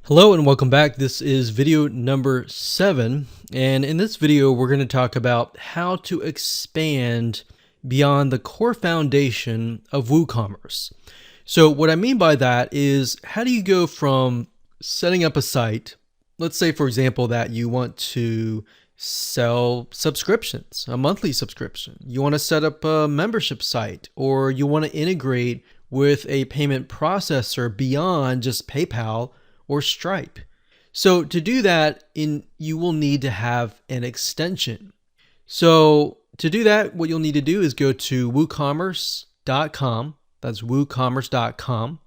Hello and welcome back. This is video number 7, and in this video we're going to talk about how to expand beyond the core foundation of WooCommerce. So what I mean by that is, how do you go from setting up a site, let's say for example that you want to sell subscriptions, a monthly subscription, you want to set up a membership site, or you want to integrate with a payment processor beyond just PayPal or Stripe. So to do that, you will need to have an extension. So to do that, what you'll need to do is go to woocommerce.com. That's woocommerce.com.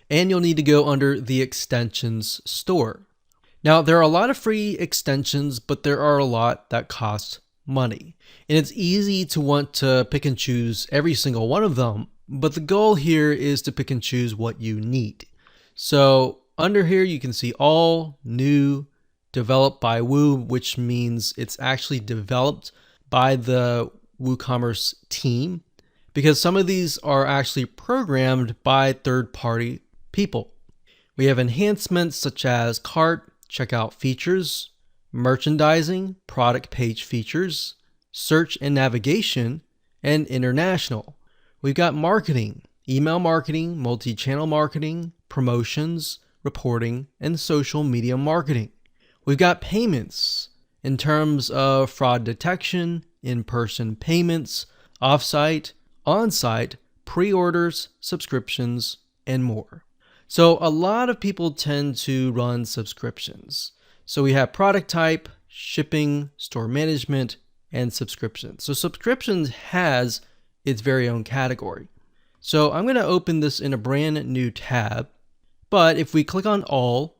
And you'll need to go under the extensions store. Now, there are a lot of free extensions, but there are a lot that cost money. And it's easy to want to pick and choose every single one of them, but the goal here is to pick and choose what you need. So under here, you can see all new, developed by Woo, which means it's actually developed by the WooCommerce team, because some of these are actually programmed by third-party people. We have enhancements such as cart, checkout features, merchandising, product page features, search and navigation, and international. We've got marketing, email marketing, multi-channel marketing, promotions, reporting, and social media marketing. We've got payments in terms of fraud detection, in-person payments, off-site, on-site, pre-orders, subscriptions, and more. So a lot of people tend to run subscriptions. So we have product type, shipping, store management, and subscriptions. So subscriptions has its very own category. So I'm going to open this in a brand new tab. But if we click on all,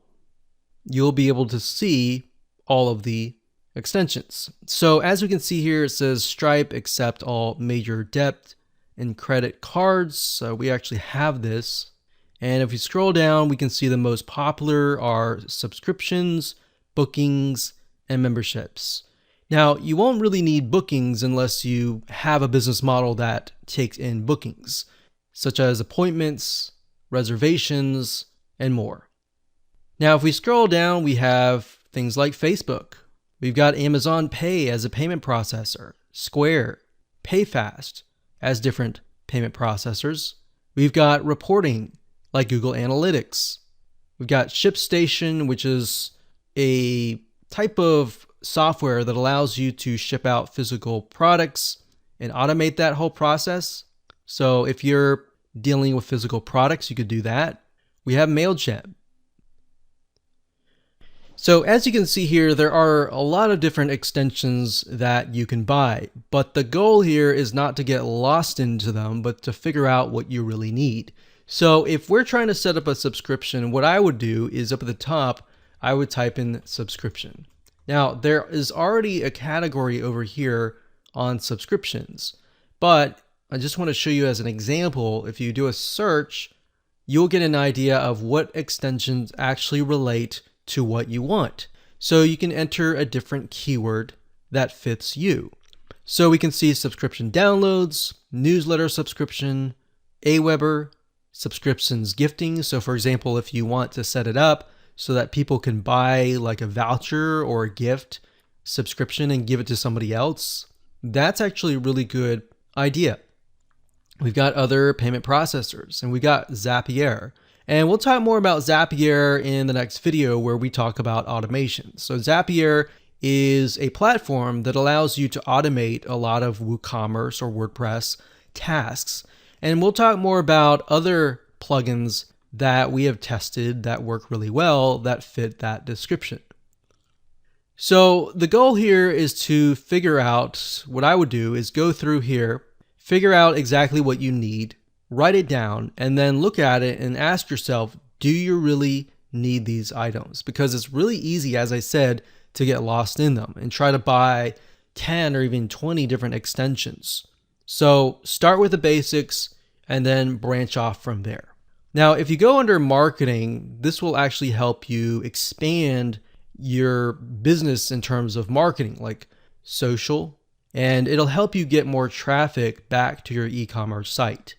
you'll be able to see all of the extensions. So as we can see here, it says Stripe accept all major debit and credit cards. So we actually have this. And if we scroll down, we can see the most popular are subscriptions, bookings, and memberships. Now, you won't really need bookings unless you have a business model that takes in bookings, such as appointments, reservations, and more. Now, if we scroll down, we have things like Facebook. We've got Amazon Pay as a payment processor, Square, PayFast as different payment processors. We've got reporting like Google Analytics. We've got ShipStation, which is a type of software that allows you to ship out physical products and automate that whole process. So if you're dealing with physical products, you could do that. We have MailChimp. So as you can see here, there are a lot of different extensions that you can buy, but the goal here is not to get lost into them, but to figure out what you really need. So if we're trying to set up a subscription, what I would do is up at the top, I would type in subscription. Now, there is already a category over here on subscriptions, but I just want to show you as an example, if you do a search, you'll get an idea of what extensions actually relate to what you want. So you can enter a different keyword that fits you. So we can see subscription downloads, newsletter subscription, Aweber, subscriptions gifting. So for example, if you want to set it up so that people can buy like a voucher or a gift subscription and give it to somebody else, that's actually a really good idea. We've got other payment processors, and we got Zapier. And we'll talk more about Zapier in the next video where we talk about automation. So Zapier is a platform that allows you to automate a lot of WooCommerce or WordPress tasks. And we'll talk more about other plugins that we have tested that work really well that fit that description. So the goal here is to figure out, what I would do is go through here, figure out exactly what you need, write it down, and then look at it and ask yourself, do you really need these items? Because it's really easy, as I said, to get lost in them and try to buy 10 or even 20 different extensions. So start with the basics and then branch off from there. Now, if you go under marketing, this will actually help you expand your business in terms of marketing, like social, and it'll help you get more traffic back to your e-commerce site.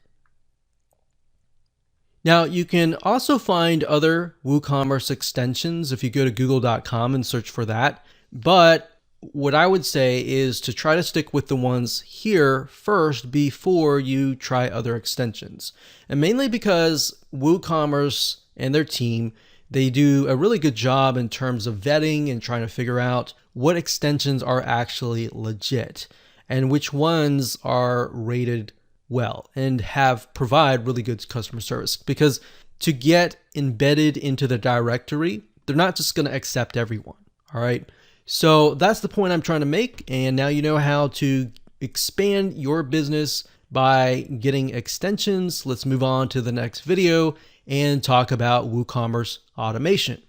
Now, you can also find other WooCommerce extensions if you go to google.com and search for that. But what I would say is to try to stick with the ones here first before you try other extensions. And mainly because WooCommerce and their team, they do a really good job in terms of vetting and trying to figure out what extensions are actually legit and which ones are rated well and provide really good customer service. Because to get embedded into the directory, they're not just going to accept everyone. All right. So that's the point I'm trying to make. And now you know how to expand your business by getting extensions. Let's move on to the next video and talk about WooCommerce automation.